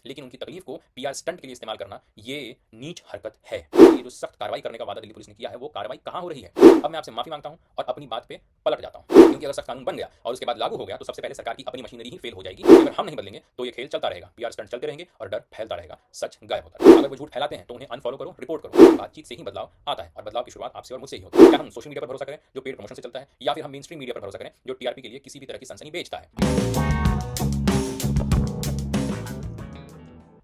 लेकिन उनकी तकलीफ को पीआर स्टंट के लिए इस्तेमाल करना ये नीच हरकत है। ये जो सख्त कार्रवाई करने का वादा दिल्ली पुलिस ने किया है, वो कार्रवाई कहाँ हो रही है? अब मैं आपसे माफी मांगता हूँ और अपनी बात पे पलट जाता हूँ, क्योंकि अगर सख्त कानून बन गया और उसके बाद लागू हो गया तो सबसे पहले सरकार की अपनी मशीनरी ही फेल हो जाएगी। अगर हम नहीं बदलेंगे तो ये खेल चलता रहेगा, पीआर स्टंट चलते रहेंगे और डर फैलता रहेगा, सच गायब होता रहेगा। अगर वो झूठ फैलाते हैं तो उन्हें अनफॉलो करो, रिपोर्ट करो। बातचीत से ही बदलाव आता है और बदलाव की शुरुआत आपसे और मुझसे ही होती है। क्या हम सोशल मीडिया पर भरोसा करें जो पेड प्रमोशन से चलता है, या फिर हम मेन स्ट्रीम मीडिया पर भरोसा करें जो टीआरपी के लिए किसी भी तरह की सनसनी बेचता है?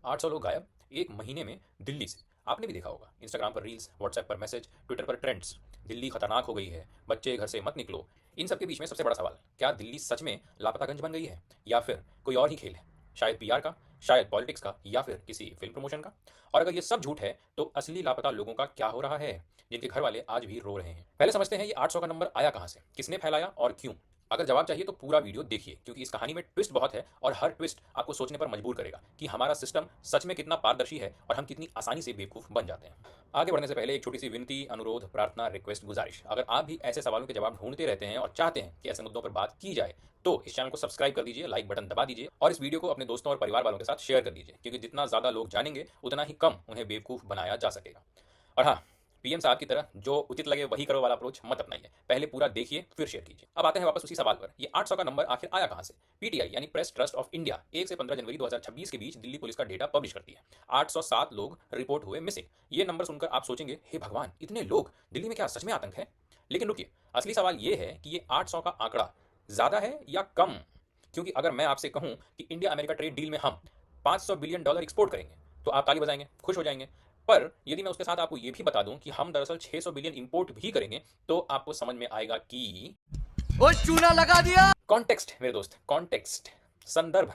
800 लोग गायब एक महीने में दिल्ली से। आपने भी देखा होगा, इंस्टाग्राम पर रील्स, व्हाट्सएप पर मैसेज, ट्विटर पर ट्रेंड्स। दिल्ली खतरनाक हो गई है, बच्चे घर से मत निकलो। इन सब के बीच में सबसे बड़ा सवाल, क्या दिल्ली सच में लापतागंज बन गई है, या फिर कोई और ही खेल है? शायद पीआर का, शायद पॉलिटिक्स का, या फिर किसी फिल्म प्रमोशन का। और अगर ये सब झूठ है तो असली लापता लोगों का क्या हो रहा है, जिनके घर वाले आज भी रो रहे हैं? पहले समझते हैं ये 800 का नंबर आया कहां से, किसने फैलाया और क्यों। अगर जवाब चाहिए तो पूरा वीडियो देखिए, क्योंकि इस कहानी में ट्विस्ट बहुत है और हर ट्विस्ट आपको सोचने पर मजबूर करेगा कि हमारा सिस्टम सच में कितना पारदर्शी है और हम कितनी आसानी से बेवकूफ बन जाते हैं। आगे बढ़ने से पहले एक छोटी सी विनती, अनुरोध, प्रार्थना, रिक्वेस्ट, गुजारिश। अगर आप भी ऐसे सवालों के जवाब ढूंढते रहते हैं और चाहते हैं कि ऐसे मुद्दों पर बात की जाए तो इस चैनल को सब्सक्राइब कर दीजिए, लाइक बटन दबा दीजिए और इस वीडियो को अपने दोस्तों और परिवार वालों के साथ शेयर कर दीजिए, क्योंकि जितना ज्यादा लोग जानेंगे उतना ही कम उन्हें बेवकूफ बनाया जा सकेगा। और हाँ, पीएम साहब की तरह जो उचित लगे वही करो वाला अप्रोच मत अपनाइए, पहले पूरा देखिए फिर शेयर कीजिए। अब आते हैं वापस उसी सवाल पर, ये 800 का नंबर आखिर आया कहां से? पीटीआई यानी प्रेस ट्रस्ट ऑफ इंडिया 1 से 15 जनवरी 2026 के बीच दिल्ली पुलिस का डेटा पब्लिश करती है। 807 लोग रिपोर्ट हुए मिसिंग। ये नंबर सुनकर आप सोचेंगे, हे भगवान, इतने लोग, दिल्ली में क्या सच में आतंक है? लेकिन रुकिए, असली सवाल ये है कि ये 800 का आंकड़ा ज्यादा है या कम। क्योंकि अगर मैं आपसे कहूं कि इंडिया अमेरिका ट्रेड डील में हम $500 बिलियन एक्सपोर्ट करेंगे तो आप ताली बजाएंगे, खुश हो जाएंगे। पर यदि मैं उसके साथ आपको ये भी बता दूं कि हम दरअसल 600 बिलियन इंपोर्ट भी करेंगे तो आपको समझ में आएगा कि वो चूना लगा दिया। कॉन्टेक्स्ट मेरे दोस्त, कॉन्टेक्स्ट, संदर्भ,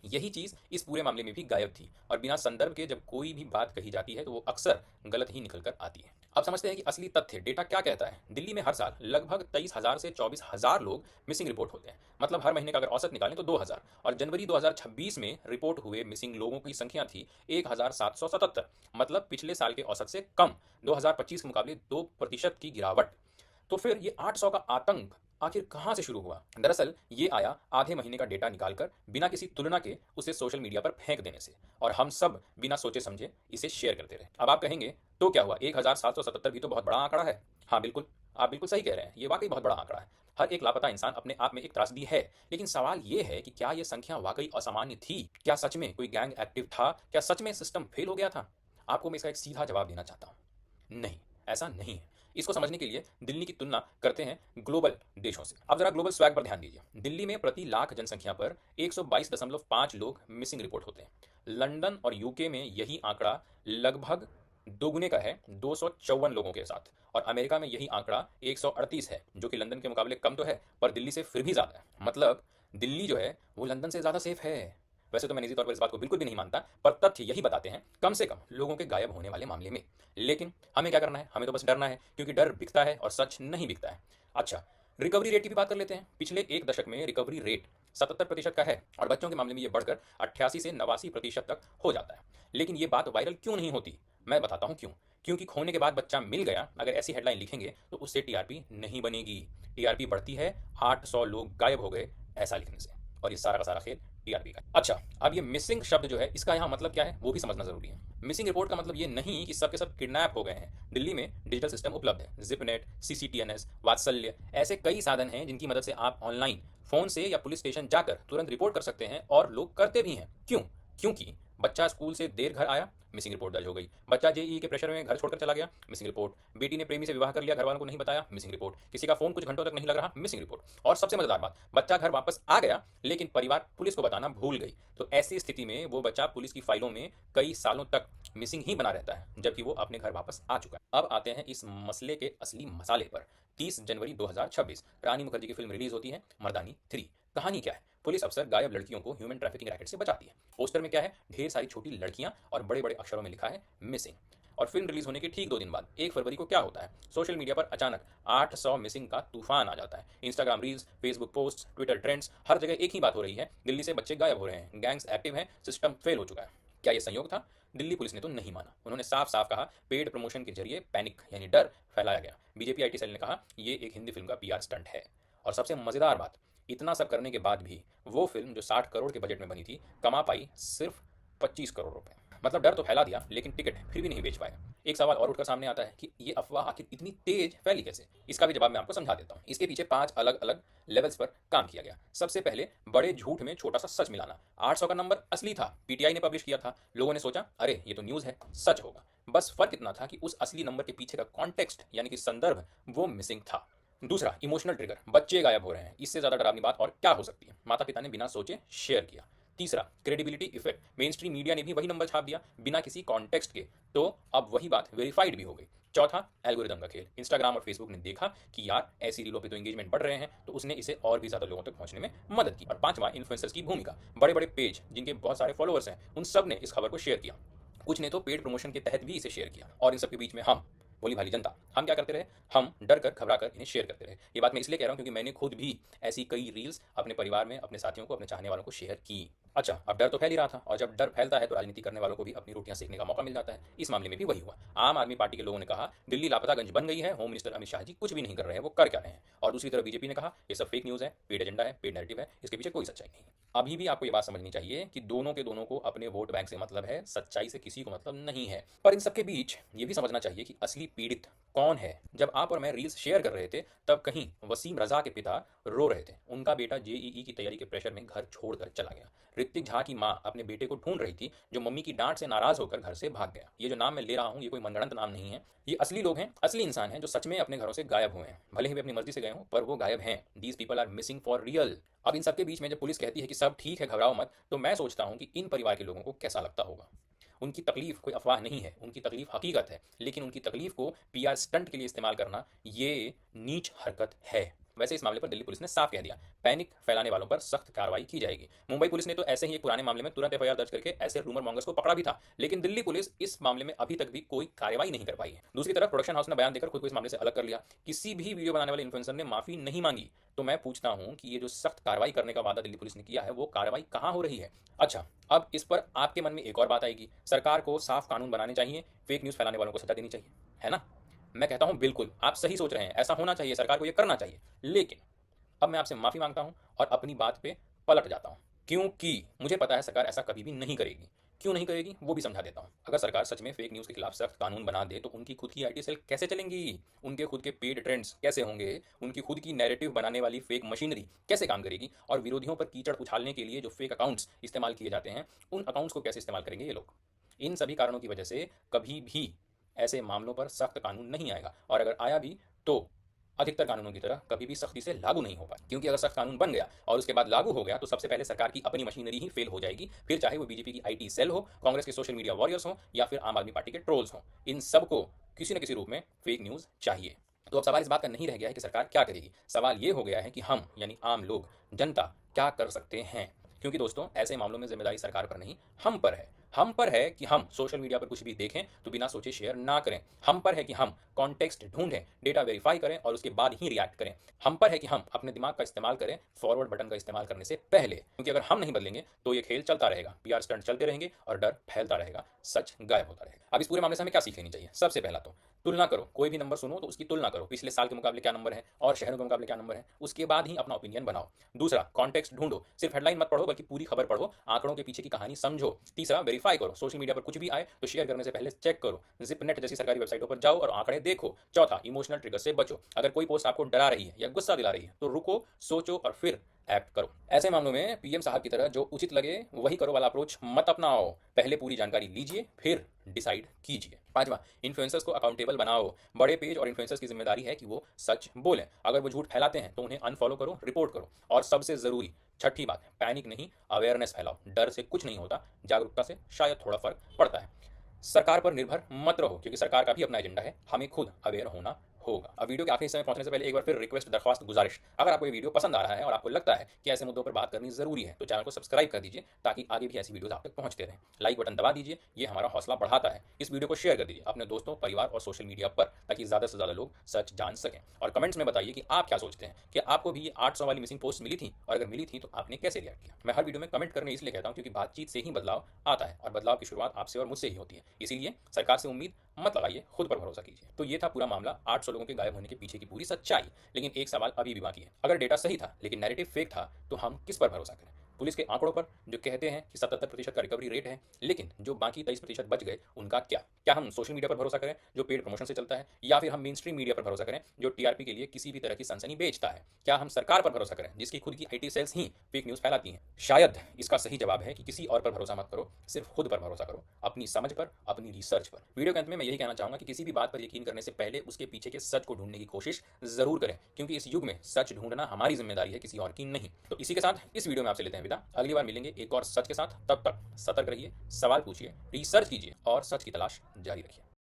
यही चीज इस पूरे मामले में भी गायब थी। और बिना संदर्भ के जब कोई भी बात कही जाती है तो वो अक्सर गलत ही निकल कर आती है। अब समझते हैं कि असली तथ्य डेटा क्या कहता है। दिल्ली में हर साल लगभग 23,000 से 24,000 लोग मिसिंग रिपोर्ट होते हैं। मतलब हर महीने का अगर औसत निकालें तो 2,000। और जनवरी 2026 में रिपोर्ट हुए मिसिंग लोगों की संख्या थी 1,777। मतलब पिछले साल के औसत से कम, 2025 के मुकाबले 2% की गिरावट। तो फिर ये 800 का आतंक आखिर कहां से शुरू हुआ? दरअसल ये आया आधे महीने का डेटा निकालकर बिना किसी तुलना के उसे सोशल मीडिया पर फेंक देने से, और हम सब बिना सोचे समझे इसे शेयर करते रहे। अब आप कहेंगे तो क्या हुआ, 1,777 भी तो बहुत बड़ा आंकड़ा है। हाँ बिल्कुल, आप बिल्कुल सही कह रहे हैं, ये वाकई बहुत बड़ा आंकड़ा है। हर एक लापता इंसान अपने आप में एक त्रासदी है। लेकिन सवाल ये है कि क्या ये संख्या वाकई असामान्य थी? क्या सच में कोई गैंग एक्टिव था? क्या सच में सिस्टम फेल हो गया था? आपको मैं इसका एक सीधा जवाब देना चाहता हूँ, नहीं, ऐसा नहीं है। इसको समझने के लिए दिल्ली की तुलना करते हैं ग्लोबल देशों से। अब जरा ग्लोबल स्वैग पर ध्यान दीजिए। दिल्ली में प्रति लाख जनसंख्या पर 122.5 लोग मिसिंग रिपोर्ट होते हैं। लंदन और यूके में यही आंकड़ा लगभग दोगुने का है, 254 लोगों के साथ। और अमेरिका में यही आंकड़ा 138 है, जो कि लंदन के मुकाबले कम तो है पर दिल्ली से फिर भी ज्यादा है। मतलब दिल्ली जो है वो लंदन से ज्यादा सेफ है। वैसे तो मैं निजी तौर पर इस बात को बिल्कुल भी नहीं मानता, पर तथ्य यही बताते हैं, कम से कम लोगों के गायब होने वाले मामले में। लेकिन हमें क्या करना है? हमें तो बस डरना है, क्योंकि डर बिकता है और सच नहीं बिकता है। अच्छा, रिकवरी रेट की भी बात कर लेते हैं। पिछले एक दशक में रिकवरी रेट 77% का है और बच्चों के मामले में ये बढ़कर 88 से 89% तक हो जाता है। लेकिन ये बात वायरल क्यों नहीं होती? मैं बताता हूँ क्यों। क्योंकि खोने के बाद बच्चा मिल गया, अगर ऐसी हेडलाइन लिखेंगे तो उससे टीआरपी नहीं बनेगी। टीआरपी बढ़ती है 800 लोग गायब हो गए ऐसा लिखने से, और ये सारा का सारा खेल टीआरपी का। अच्छा, अब ये मिसिंग शब्द जो है इसका यहाँ मतलब क्या है वो भी समझना जरूरी है। मिसिंग रिपोर्ट का मतलब ये नहीं कि सब के सब किडनैप हो गए हैं। दिल्ली में डिजिटल सिस्टम उपलब्ध है, जिपनेट, सीसीटीएनएस, वात्सल्य, ऐसे कई साधन हैं जिनकी मदद से आप ऑनलाइन, फोन से या पुलिस स्टेशन जाकर तुरंत रिपोर्ट कर सकते हैं, और लोग करते भी हैं। क्यों? क्योंकि बच्चा स्कूल से देर घर आया, मिसिंग रिपोर्ट दर्ज हो गई। बच्चा जेईई के प्रेशर में घर छोड़कर चला गया, मिसिंग रिपोर्ट। बेटी ने प्रेमी से विवाह कर लिया, घर वालों को नहीं बताया, मिसिंग रिपोर्ट। किसी का फोन कुछ घंटों तक नहीं लग रहा, मिसिंग रिपोर्ट। और सबसे मजेदार बात, बच्चा घर वापस आ गया लेकिन परिवार पुलिस को बताना भूल गई। तो ऐसी स्थिति में वो बच्चा पुलिस की फाइलों में कई सालों तक मिसिंग ही बना रहता है, जबकि वो अपने घर वापस आ चुका है। अब आते हैं इस मसले के असली मसाले पर। 30 जनवरी 2026 रानी मुखर्जी की फिल्म रिलीज होती है, मर्दानी 3। कहानी क्या है? पुलिस अफसर गायब लड़कियों को ह्यूमन ट्रैफिकिंग रैकेट से बचाती है। पोस्टर में क्या है? ढेर सारी छोटी लड़कियां और बड़े बड़े अक्षरों में लिखा है मिसिंग। और फिल्म रिलीज होने के ठीक 2 दिन बाद 1 फरवरी को क्या होता है? सोशल मीडिया पर अचानक 800 मिसिंग का तूफान आ जाता है। Instagram reels, Facebook post, Twitter trends, हर जगह एक ही बात हो रही है, दिल्ली से बच्चे गायब हो रहे हैं, गैंग्स एक्टिव हैं, सिस्टम फेल हो चुका है। क्या ये संयोग था? दिल्ली पुलिस ने तो नहीं माना। उन्होंने साफ साफ कहा पेड प्रमोशन के जरिए पैनिक यानी डर फैलाया गया। बीजेपी आईटी सेल ने कहा ये एक हिंदी फिल्म का पीआर स्टंट है। और सबसे मजेदार बात, इतना सब करने के बाद भी वो फिल्म जो 60 करोड़ के बजट में बनी थी, कमा पाई सिर्फ 25 करोड़ रुपए। मतलब डर तो फैला दिया लेकिन टिकट फिर भी नहीं बेच पाया। एक सवाल और उठकर सामने आता है कि ये अफवाह आखिर इतनी तेज फैली कैसे। इसका भी जवाब मैं आपको समझा देता हूँ। इसके पीछे 5 अलग अलग लेवल्स पर काम किया गया। सबसे पहले बड़े झूठ में छोटा सा सच मिलाना। 800 का नंबर असली था, पीटीआई ने पब्लिश किया था। लोगों ने सोचा अरे ये तो न्यूज़ है, सच होगा। बस फर्क इतना था कि उस असली नंबर के पीछे का कॉन्टेक्स्ट यानी कि संदर्भ वो मिसिंग था। दूसरा, इमोशनल ट्रिगर, बच्चे गायब हो रहे हैं, इससे ज्यादा डरावनी बात और क्या हो सकती है। माता पिता ने बिना सोचे शेयर किया। तीसरा, credibility effect, main stream media ने भी वही नंबर छाप दिया बिना किसी कॉन्टेक्स्ट के, तो अब वही बात वेरीफाइड भी हो गई। चौथा, एल्गोरिदम का खेल, इंस्टाग्राम और फेसबुक ने देखा कि यार ऐसी रीलों पे तो एंगेजमेंट बढ़ रहे हैं, तो उसने इसे और भी ज्यादा लोगों तक पहुंचने में मदद की। और पांचवा, इन्फ्लुएंसर्स की भूमिका, बड़े बड़े पेज जिनके बहुत सारे फॉलोअर्स हैं उन सब ने इस खबर को शेयर किया। कुछ ने तो पेड प्रमोशन के तहत भी इसे शेयर किया। और इन सबके बीच में हम भोली भाली जनता, हम क्या करते रहे, हम डर कर घबरा कर इन्हें शेयर करते रहे। ये बात मैं इसलिए कह रहा हूँ क्योंकि मैंने खुद भी ऐसी कई रील्स अपने परिवार में अपने साथियों को, अपने चाहने वालों को शेयर की। अच्छा, अब डर तो फैल ही रहा था, और जब डर फैलता है तो राजनीति करने वालों को भी अपनी रोटियां सेकने का मौका मिल जाता है। इस मामले में भी वही हुआ। आम आदमी पार्टी के लोगों ने कहा दिल्ली लापतागंज बन गई है, होम मिनिस्टर अमित शाह जी कुछ भी नहीं कर रहे हैं, वो कर क्या रहे हैं। और दूसरी तरफ बीजेपी ने कहा ये सब फेक न्यूज़ है, पेड एजेंडा है, पेड नैरेटिव है, इसके पीछे कोई सच्चाई नहीं है। अभी भी आपको ये बात समझनी चाहिए कि दोनों के दोनों को अपने वोट बैंक से मतलब है, सच्चाई से किसी को मतलब नहीं है। पर इन सबके बीच ये भी समझना चाहिए कि असली पीड़ित कौन है। जब आप और मैं रील्स शेयर कर रहे थे तब कहीं वसीम रजा के पिता रो रहे थे, उनका बेटा जेईई की तैयारी के प्रेशर में घर छोड़कर चला गया। ऋतिक झा की माँ अपने बेटे को ढूंढ रही थी जो मम्मी की डांट से नाराज होकर घर से भाग गया। ये जो नाम मैं ले रहा हूँ ये कोई मनगढ़ंत नाम नहीं है, ये असली लोग हैं, असली इंसान हैं जो सच में अपने घरों से गायब हुए हैं। भले ही वे अपनी मर्जी से गए हों पर वो गायब हैं। These people are missing for real. अब इन सबके बीच में जब पुलिस कहती है कि सब ठीक है, घबराओ मत, तो मैं सोचता हूँ कि इन परिवार के लोगों को कैसा लगता होगा। उनकी तकलीफ कोई अफवाह नहीं है, उनकी तकलीफ हकीकत है, लेकिन उनकी तकलीफ को पीआर स्टंट के लिए इस्तेमाल करना ये नीच हरकत है। वैसे इस मामले पर दिल्ली पुलिस ने साफ कह दिया, पैनिक फैलाने वालों पर सख्त कार्रवाई की जाएगी। मुंबई पुलिस ने तो ऐसे ही एक पुराने मामले में तुरंत एफआईआर दर्ज करके ऐसे रूमर मॉन्गर्स को पकड़ा भी था, लेकिन दिल्ली पुलिस इस मामले में अभी तक भी कोई कार्रवाई नहीं कर पाई है। दूसरी तरफ प्रोडक्शन हाउस ने बयान देकर खुद को इस मामले से अलग कर लिया। किसी भी वीडियो बनाने वाले इन्फ्लुएंसर ने माफी नहीं मांगी। तो मैं पूछता हूं कि ये जो सख्त कार्रवाई करने का वादा दिल्ली पुलिस ने किया है वो कार्रवाई कहां हो रही है। अच्छा, अब इस पर आपके मन में एक और बात आएगी, सरकार को साफ कानून बनाने चाहिए, फेक न्यूज फैलाने वालों को सजा देनी चाहिए, है ना। मैं कहता हूं बिल्कुल आप सही सोच रहे हैं, ऐसा होना चाहिए, सरकार को ये करना चाहिए। लेकिन अब मैं आपसे माफी मांगता हूं और अपनी बात पे पलट जाता हूं, क्योंकि मुझे पता है सरकार ऐसा कभी भी नहीं करेगी। क्यों नहीं करेगी वो भी समझा देता हूं। अगर सरकार सच में फेक न्यूज़ के खिलाफ सख्त कानून बना दे तो उनकी खुद की आईटी सेल कैसे चलेंगी, उनके खुद के पेड ट्रेंड्स कैसे होंगे, उनकी खुद की नैरेटिव बनाने वाली फेक मशीनरी कैसे काम करेगी, और विरोधियों पर कीचड़ उछालने के लिए जो फेक अकाउंट्स इस्तेमाल किए जाते हैं उन अकाउंट्स को कैसे इस्तेमाल करेंगे ये लोग। इन सभी कारणों की वजह से कभी भी ऐसे मामलों पर सख्त कानून नहीं आएगा, और अगर आया भी तो अधिकतर कानूनों की तरह कभी भी सख्ती से लागू नहीं हो पाए। क्योंकि अगर सख्त कानून बन गया और उसके बाद लागू हो गया तो सबसे पहले सरकार की अपनी मशीनरी ही फेल हो जाएगी, फिर चाहे वो बीजेपी की आईटी सेल हो, कांग्रेस के सोशल मीडिया वॉरियर्स हो, या फिर आम आदमी पार्टी के ट्रोल्स हो, इन सबको किसी न किसी रूप में फेक न्यूज़ चाहिए। तो अब सवाल इस बात का नहीं रह गया है कि सरकार क्या करेगी, सवाल ये हो गया है कि हम यानी आम लोग, जनता क्या कर सकते हैं। क्योंकि दोस्तों ऐसे मामलों में जिम्मेदारी सरकार पर नहीं, हम पर है। हम पर है कि हम सोशल मीडिया पर कुछ भी देखें तो बिना सोचे शेयर ना करें। हम पर है कि हम कॉन्टेक्स्ट ढूंढें, डेटा वेरीफाई करें और उसके बाद ही रिएक्ट करें। हम पर है कि हम अपने दिमाग का इस्तेमाल करें फॉरवर्ड बटन का इस्तेमाल करने से पहले, क्योंकि अगर हम नहीं बदलेंगे तो ये खेल चलता रहेगा, पीआर स्टंट चलते रहेंगे और डर फैलता रहेगा, सच गायब होता रहेगा। अब इस पूरे मामले से हमें क्या सीख लेनी चाहिए। सबसे पहला तो तुलना करो, कोई भी नंबर सुनो तो उसकी तुलना करो, पिछले साल के मुकाबले क्या नंबर है और शहरों के मुकाबले क्या नंबर है, उसके बाद ही अपना ओपिनियन बनाओ। दूसरा, कॉन्टेक्स्ट ढूंढो, सिर्फ हेडलाइन मत पढ़ो बल्कि पूरी खबर पढ़ो, आंकड़ों के पीछे की कहानी समझो। तीसरा, वेरीफाई करो, सोशल मीडिया पर कुछ भी आए तो शेयर करने से पहले चेक करो, जिपनेट जैसी सरकारी वेबसाइटों पर जाओ और आंकड़े देखो। चौथा, इमोशनल ट्रिगर से बचो, अगर कोई पोस्ट आपको डरा रही है या गुस्सा दिला रही है तो रुको, सोचो और फिर एक्ट करो। ऐसे मामलों में पीएम साहब की तरह जो उचित लगे वही करो वाला अप्रोच मत अपनाओ, पहले पूरी जानकारी लीजिए फिर डिसाइड कीजिए। पांचवा, इन्फ्लुएंसर्स को अकाउंटेबल बनाओ, बड़े पेज और इन्फ्लुएंसर्स की जिम्मेदारी है कि वो सच बोलें, अगर वो झूठ फैलाते हैं तो उन्हें अनफॉलो करो, रिपोर्ट करो। और सबसे जरूरी छठी बात, पैनिक नहीं, अवेयरनेस फैलाओ। डर से कुछ नहीं होता, जागरूकता से शायद थोड़ा फर्क पड़ता है। सरकार पर निर्भर मत रहो क्योंकि सरकार का भी अपना एजेंडा है, हमें खुद अवेयर होना होगा। अब वीडियो के आखिरी समय पहुंचने से पहले एक बार फिर रिक्वेस्ट, दरख्वास्त, गुजारिश, अगर आपको ये वीडियो पसंद आ रहा है और आपको लगता है कि ऐसे मुद्दों पर बात करनी जरूरी है तो चैनल को सब्सक्राइब कर दीजिए ताकि आगे भी ऐसी वीडियोस आप तक पहुंचते रहें। लाइक बटन दबा दीजिए, ये हमारा हौसला बढ़ाता है। इस वीडियो को शेयर कर दीजिए अपने दोस्तों, परिवार और सोशल मीडिया पर ताकि ज़्यादा से ज़्यादा लोग सच जान सकें। और कमेंट्स में बताइए कि आप क्या सोचते हैं, कि आपको भी ये 800 वाली मिसिंग पोस्ट मिली थी, और अगर मिली थी तो आपने कैसे रिएक्ट किया। मैं हर वीडियो में कमेंट करने इसलिए कहता हूँ क्योंकि बातचीत से ही बदलाव आता है और बदलाव की शुरुआत आपसे और मुझसे ही होती है। इसीलिए सरकार से उम्मीद मत लगाइए, खुद पर भरोसा कीजिए। तो ये था पूरा मामला, 800 लोगों के गायब होने के पीछे की पूरी सच्चाई। लेकिन एक सवाल अभी भी बाकी है, अगर डेटा सही था लेकिन नैरेटिव फेक था तो हम किस पर भरोसा करें। पुलिस के आंकड़ों पर जो कहते हैं कि 77% का रिकवरी रेट है, लेकिन जो बाकी 23% बच गए उनका क्या? क्या हम सोशल मीडिया पर भरोसा करें जो पेड प्रमोशन से चलता है, या फिर हम मेन स्ट्रीम मीडिया पर भरोसा करें जो टीआरपी के लिए किसी भी तरह की सनसनी बेचता है? क्या हम सरकार पर भरोसा करें जिसकी खुद की आईटी सेल्स ही फेक न्यूज़ फैलाती हैं? शायद इसका सही जवाब है कि किसी और पर भरोसा मत करो, सिर्फ खुद पर भरोसा करो, अपनी समझ पर, अपनी रिसर्च पर। वीडियो के अंत में मैं यही कहना चाहूंगा कि किसी भी बात पर यकीन करने से पहले उसके पीछे के सच को ढूंढने की कोशिश जरूर करें, क्योंकि इस युग में सच ढूंढना हमारी जिम्मेदारी है, किसी और की नहीं। तो इसी के साथ इस वीडियो में आपसे लेते हैं विदा। अगली बार मिलेंगे एक और सच के साथ। तब तक सतर्क रहिए, सवाल पूछिए, रिसर्च कीजिए और सच की तलाश जारी रखिए।